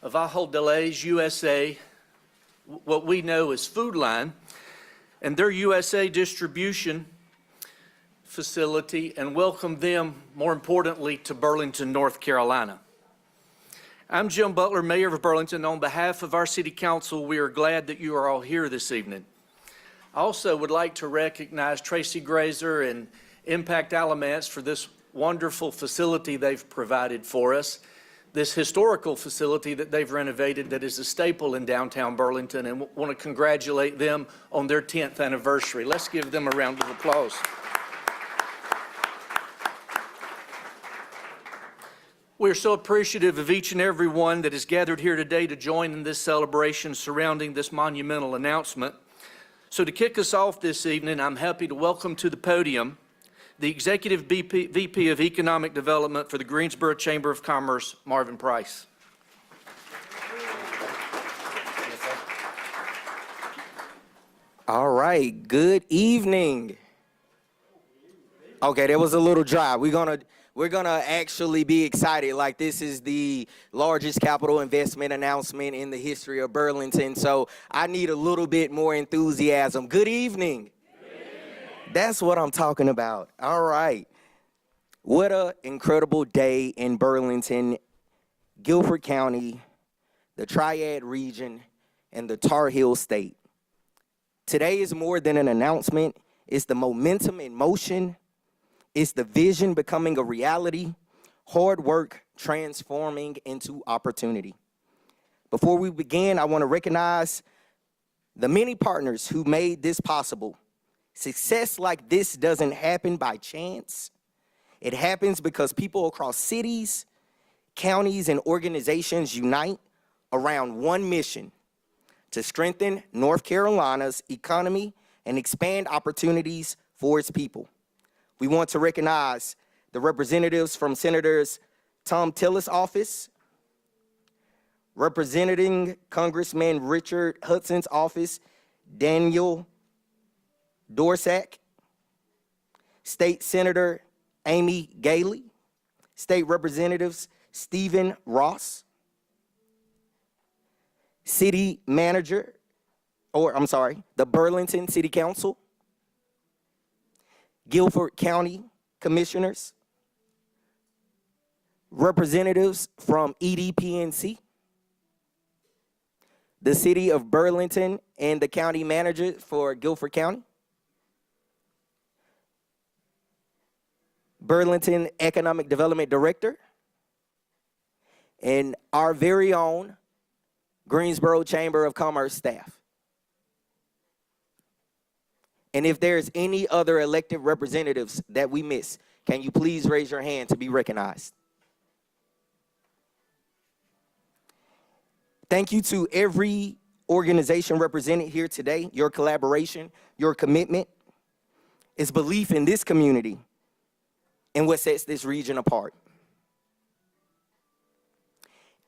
of Ahold Delhaize USA, what we know as Food Line, and their USA distribution facility, and welcome them, more importantly, to Burlington, North Carolina. I'm Jim Butler, Mayor of Burlington. On behalf of our City Council, we are glad that you are all here this evening. I also would like to recognize Tracy Grazer and Impact Alamance for this wonderful facility they've provided for us, this historical facility that they've renovated that is a staple in downtown Burlington, and want to congratulate them on their 10th anniversary. Let's give them a round of applause. We're so appreciative of each and every one that is gathered here today to join in this celebration surrounding this monumental announcement. So to kick us off this evening, I'm happy to welcome to the podium the Executive VP of Economic Development for the Greensboro Chamber of Commerce, Marvin Price. All right, good evening. Okay, that was a little dry. We're gonna actually be excited. Like, this is the largest capital investment announcement in the history of Burlington, so I need a little bit more enthusiasm. Good evening. That's what I'm talking about. All right. What an incredible day in Burlington, Guilford County, the Triad region, and the Tar Heel State. Today is more than an announcement. It's the momentum in motion. It's the vision becoming a reality, hard work transforming into opportunity. Before we begin, I want to recognize the many partners who made this possible. Success like this doesn't happen by chance. It happens because people across cities, counties, and organizations unite around one mission: to strengthen North Carolina's economy and expand opportunities for its people. We want to recognize the representatives from Senators Tom Tillis' office, representing Congressman Richard Hudson's office, Daniel Dorsack, State Senator Amy Gailey, State Representatives Stephen Ross, the Burlington City Council, Guilford County Commissioners, representatives from EDPNC, the City of Burlington and the County Manager for Guilford County, Burlington Economic Development Director, and our very own Greensboro Chamber of Commerce staff. And if there's any other elected representatives that we miss, can you please raise your hand to be recognized? Thank you to every organization represented here today. Your collaboration, your commitment is belief in this community and what sets this region apart.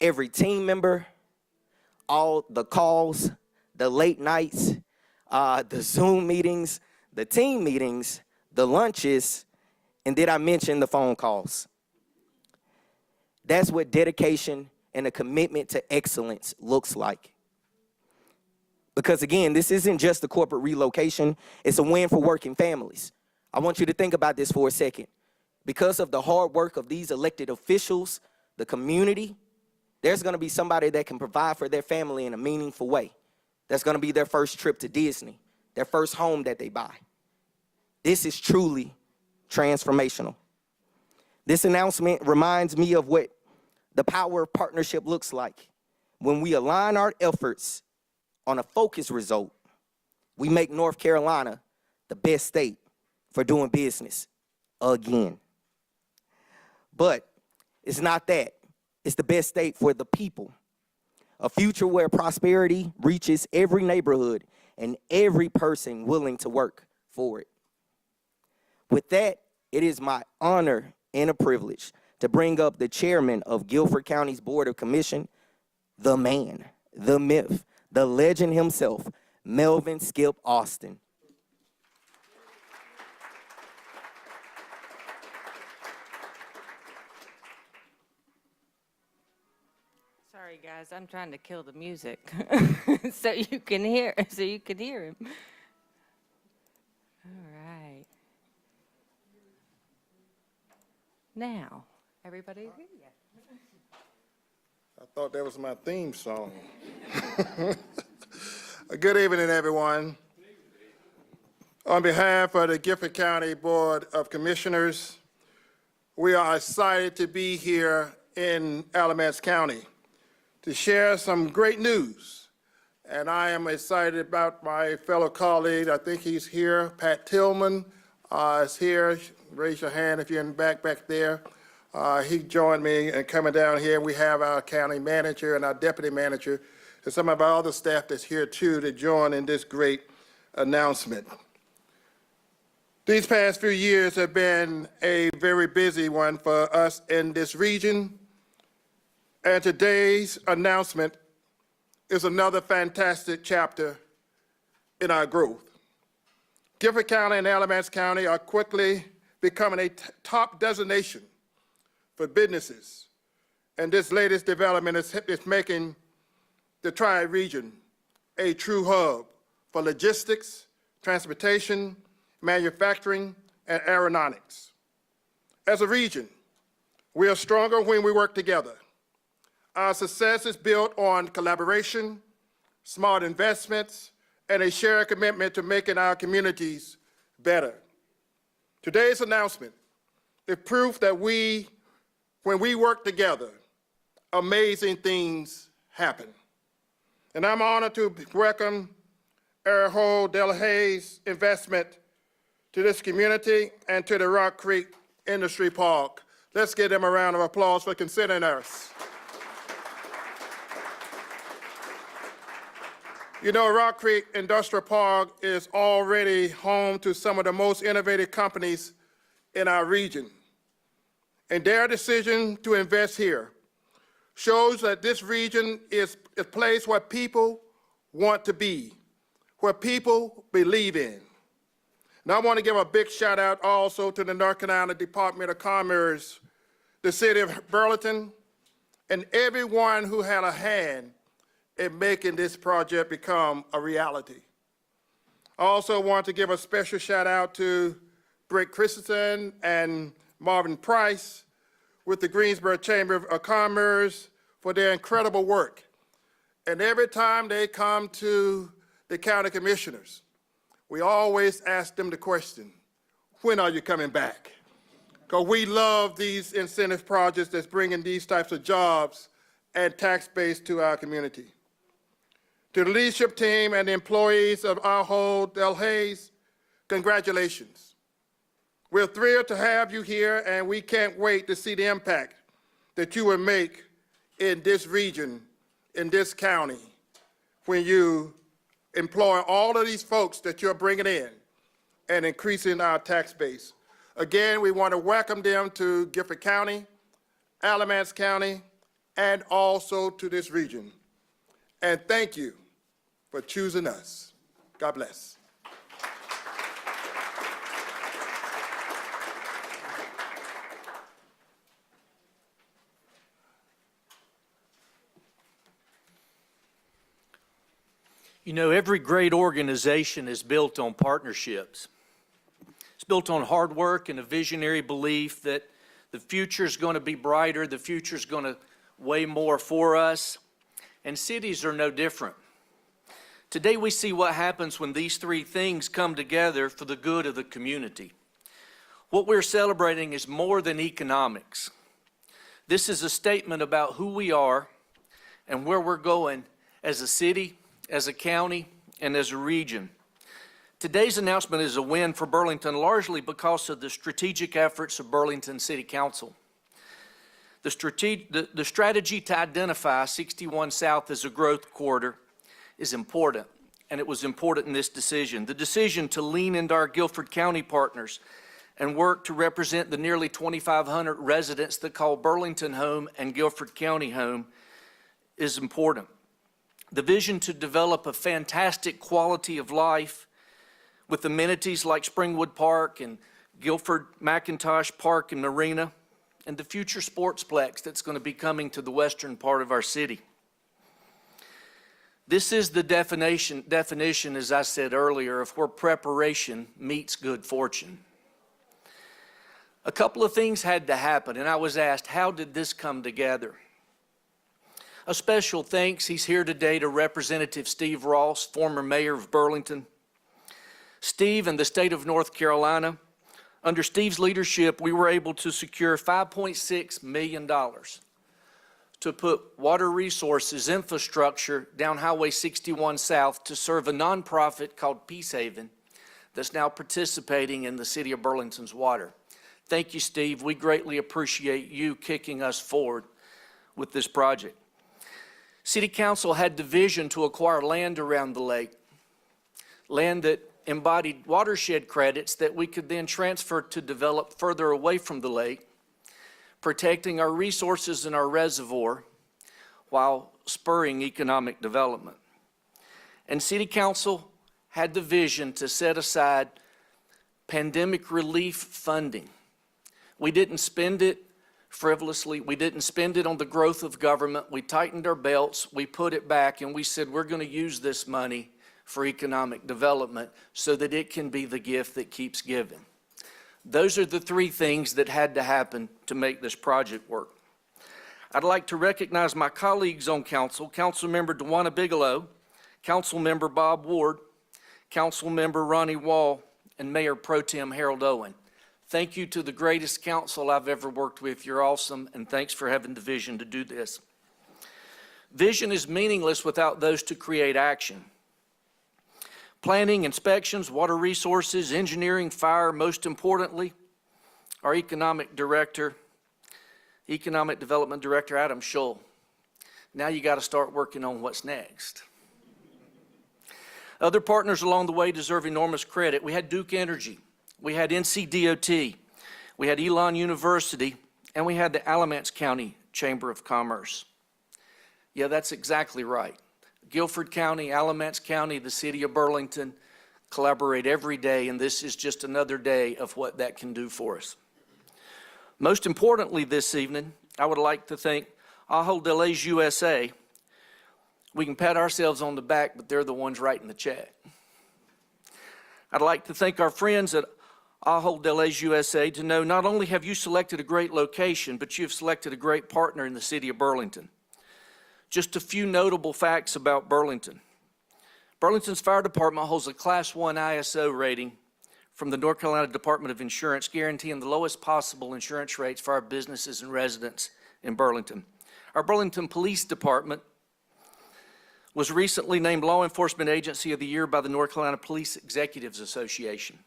Every team member, all the calls, the late nights, the Zoom meetings, the team meetings, the lunches, and did I mention the phone calls? That's what dedication and a commitment to excellence looks like. Because again, this isn't just a corporate relocation, it's a win for working families. I want you to think about this for a second. Because of the hard work of these elected officials, the community, there's gonna be somebody that can provide for their family in a meaningful way. That's gonna be their first trip to Disney, their first home that they buy. This is truly transformational. This announcement reminds me of what the power of partnership looks like. When we align our efforts on a focused result, we make North Carolina the best state for doing business again. But it's not that. It's the best state for the people. A future where prosperity reaches every neighborhood and every person willing to work for it. With that, it is my honor and a privilege to bring up the chairman of Guilford County's Board of Commission, the man, the myth, the legend himself, Melvin Skip Austin. Sorry. Sorry, guys, I'm trying to kill the music so you can hear him. All right. Now, everybody hear you. I thought that was my theme song. Good evening, everyone. On behalf of the Gifford County Board of Commissioners, we are excited to be here in Alamance County to share some great news. And I am excited about my fellow colleague, I think he's here, Pat Tillman is here. Raise your hand if you're in the back there. He joined me in coming down here. We have our county manager and our deputy manager and some of our other staff that's here too to join in this great announcement. These past few years have been a very busy one for us in this region, and today's announcement is another fantastic chapter in our growth. Gifford County and Alamance County are quickly becoming a top destination for businesses, and this latest development is making the Triad region a true hub for logistics, transportation, manufacturing, and aeronautics. As a region, we are stronger when we work together. Our success is built on collaboration, smart investments, and a shared commitment to making our communities better. Today's announcement is proof that when we work together, amazing things happen. And I'm honored to welcome Erho Delhayes' investment to this community and to the Rock Creek Industry Park. Let's give them a round of applause for considering us. You know, Rock Creek Industrial Park is already home to some of the most innovative companies in our region. And their decision to invest here shows that this region is a place where people want to be, where people believe in. And I want to give a big shout out also to the North Carolina Department of Commerce, the city of Burlington, and everyone who had a hand in making this project become a reality. I also want to give a special shout out to Britt Christensen and Marvin Price with the Greensboro Chamber of Commerce for their incredible work. And every time they come to the county commissioners, we always ask them the question, when are you coming back? Because we love these incentive projects that's bringing these types of jobs and tax base to our community. To the leadership team and the employees of Erho Delhayes, congratulations. We're thrilled to have you here, and we can't wait to see the impact that you will make in this region, in this county, when you employ all of these folks that you're bringing in and increasing our tax base. Again, we want to welcome them to Gifford County, Alamance County, and also to this region. And thank you for choosing us. God bless. You know, every great organization is built on partnerships. It's built on hard work and a visionary belief that the future is going to be brighter, the future is going to weigh more for us, and cities are no different. Today we see what happens when these three things come together for the good of the community. What we're celebrating is more than economics. This is a statement about who we are and where we're going as a city, as a county, and as a region. Today's announcement is a win for Burlington largely because of the strategic efforts of Burlington City Council. The strategy to identify 61 South as a growth corridor is important, and it was important in this decision. The decision to lean into our Guilford County partners and work to represent the nearly 2,500 residents that call Burlington home and Guilford County home is important. The vision to develop a fantastic quality of life with amenities like Springwood Park and Guilford McIntosh Park and Marina, and the future sportsplex that's going to be coming to the western part of our city. This is the definition, as I said earlier, of where preparation meets good fortune. A couple of things had to happen, and I was asked, how did this come together? A special thanks, he's here today, to Representative Steve Ross, former mayor of Burlington. Steve and the state of North Carolina, under Steve's leadership, we were able to secure $5.6 million to put water resources infrastructure down Highway 61 South to serve a nonprofit called Peace Haven that's now participating in the city of Burlington's water. Thank you, Steve. We greatly appreciate you kicking us forward with this project. City Council had the vision to acquire land around the lake, land that embodied watershed credits that we could then transfer to develop further away from the lake, protecting our resources and our reservoir while spurring economic development. And City Council had the vision to set aside pandemic relief funding. We didn't spend it frivolously. We didn't spend it on the growth of government. We tightened our belts, we put it back, and we said we're going to use this money for economic development so that it can be the gift that keeps giving. Those are the three things that had to happen to make this project work. I'd like to recognize my colleagues on council, Councilmember Dewana Bigelow, Councilmember Bob Ward, Councilmember Ronnie Wall, and Mayor Pro Tem Harold Owen. Thank you to the greatest council I've ever worked with. You're awesome, and thanks for having the vision to do this. Vision is meaningless without those to create action. Planning, inspections, water resources, engineering, fire, most importantly, our economic development director, Adam Schull. Now you got to start working on what's next. Other partners along the way deserve enormous credit. We had Duke Energy, we had NCDOT, we had Elon University, and we had the Alamance County Chamber of Commerce. Yeah, that's exactly right. Guilford County, Alamance County, the city of Burlington collaborate every day, and this is just another day of what that can do for us. Most importantly this evening, I would like to thank Ajo Delays USA. We can pat ourselves on the back, but they're the ones writing the check. I'd like to thank our friends at Ajo Delays USA to know not only have you selected a great location, but you've selected a great partner in the city of Burlington. Just a few notable facts about Burlington. Burlington's fire department holds a Class 1 ISO rating from the North Carolina Department of Insurance, guaranteeing the lowest possible insurance rates for our businesses and residents in Burlington. Our Burlington Police Department was recently named Law Enforcement Agency of the Year by the North Carolina Police Executives Association.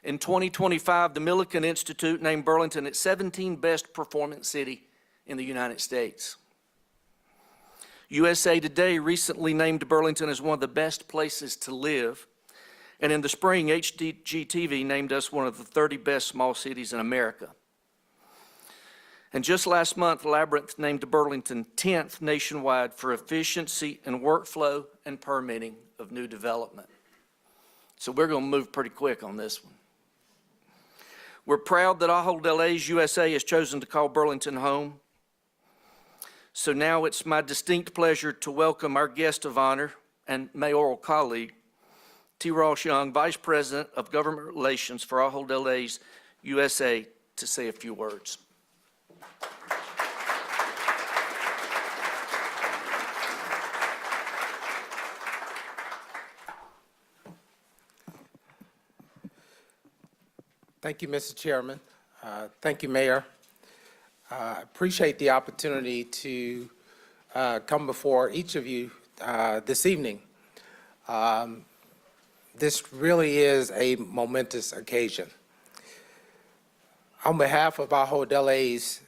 In 2025, the Millikan Institute named Burlington its 17th best performing city in the United States. USA Today recently named Burlington as one of the best places to live, and in the spring, HGTV named us one of the 30 best small cities in America. And just last month, Labyrinth named Burlington 10th nationwide for efficiency and workflow and permitting of new development. So we're going to move pretty quick on this one. We're proud that Ajo Delays USA has chosen to call Burlington home. So now it's my distinct pleasure to welcome our guest of honor and mayoral colleague, T. Ross Young, Vice President of Government Relations for Ajo Delays USA, to say a few words. Thank you, Mr. Chairman. Thank you, Mayor. I appreciate the opportunity to come before each of you this evening. This really is a momentous occasion. On behalf of Ajo Delays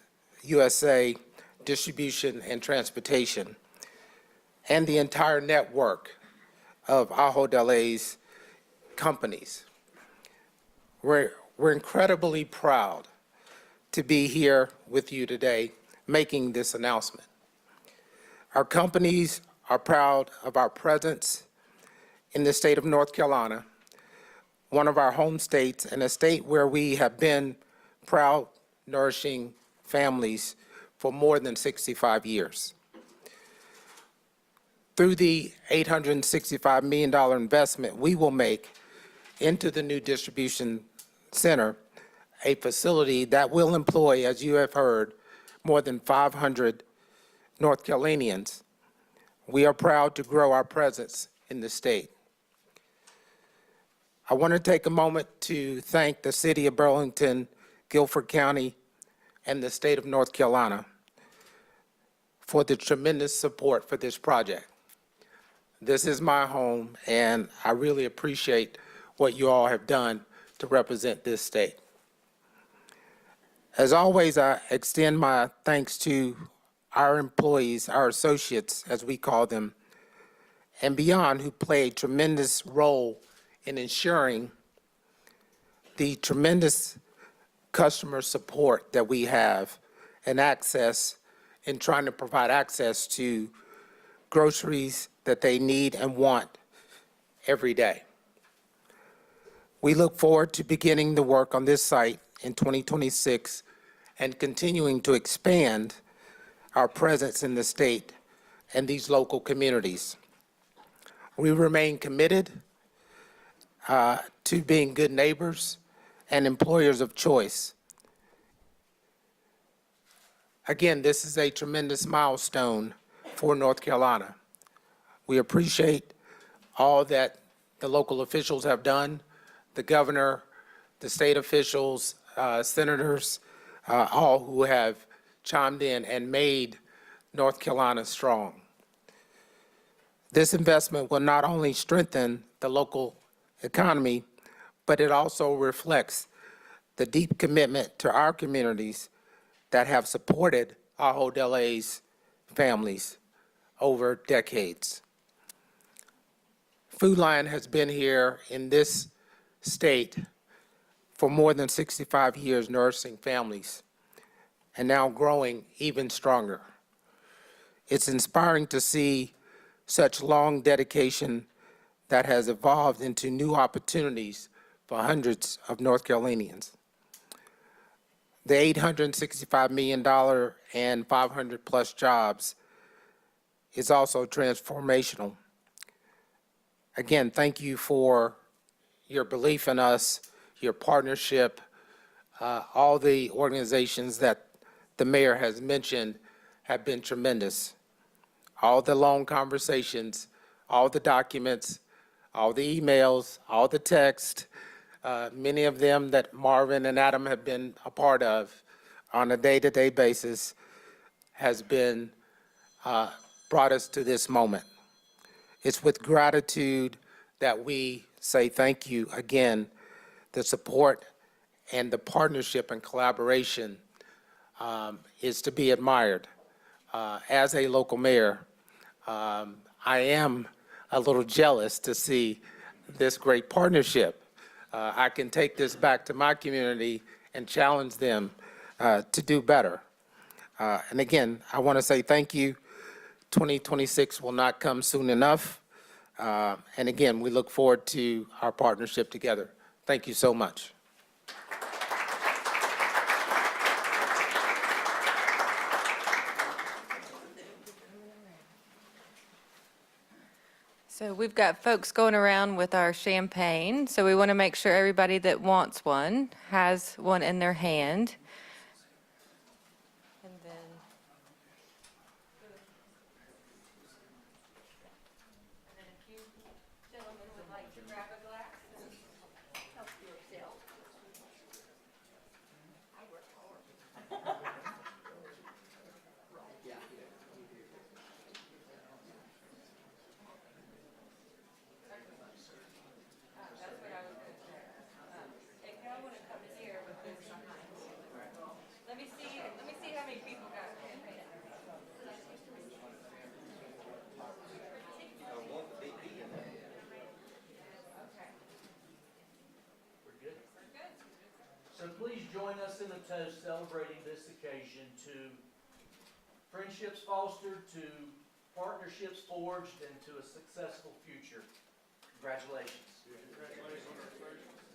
USA Distribution and Transportation and the entire network of Ajo Delays companies, we're incredibly proud to be here with you today making this announcement. Our companies are proud of our presence in the state of North Carolina, one of our home states, and a state where we have been proud, nourishing families for more than 65 years. Through the $865 million investment we will make into the new distribution center, a facility that will employ, as you have heard, more than 500 North Carolinians, we are proud to grow our presence in the state. I want to take a moment to thank the City of Burlington, Guilford County, and the state of North Carolina for the tremendous support for this project. This is my home, and I really appreciate what you all have done to represent this state. As always, I extend my thanks to our employees, our associates, as we call them, and beyond, who play a tremendous role in ensuring the tremendous customer support that we have and access in trying to provide access to groceries that they need and want every day. We look forward to beginning the work on this site in 2026 and continuing to expand our presence in the state and these local communities. We remain committed to being good neighbors and employers of choice. Again, this is a tremendous milestone for North Carolina. We appreciate all that the local officials have done, the governor, the state officials, senators, all who have chimed in and made North Carolina strong. This investment will not only strengthen the local economy, but it also reflects the deep commitment to our communities that have supported Ajo DeLay's families over decades. Food Lion has been here in this state for more than 65 years, nursing families, and now growing even stronger. It's inspiring to see such long dedication that has evolved into new opportunities for hundreds of North Carolinians. The $865 million and 500 plus jobs is also transformational. Again, thank you for your belief in us, your partnership, all the organizations that the mayor has mentioned have been tremendous. All the long conversations, all the documents, all the emails, all the text, many of them that Marvin and Adam have been a part of on a day-to-day basis has been brought us to this moment. It's with gratitude that we say thank you again. The support and the partnership and collaboration is to be admired. As a local mayor, I am a little jealous to see this great partnership. I can take this back to my community and challenge them to do better. And again, I want to say thank you. 2026 will not come soon enough. And again, we look forward to our partnership together. Thank you so much. So we've got folks going around with our champagne, so we want to make sure everybody that wants one has one in their hand. And then if you gentlemen would like to grab a glass and help yourself. Let me see how many people got champagne. So please join us in a toast celebrating this occasion to friendships fostered, to partnerships forged, and to a successful future. Congratulations. Congratulations.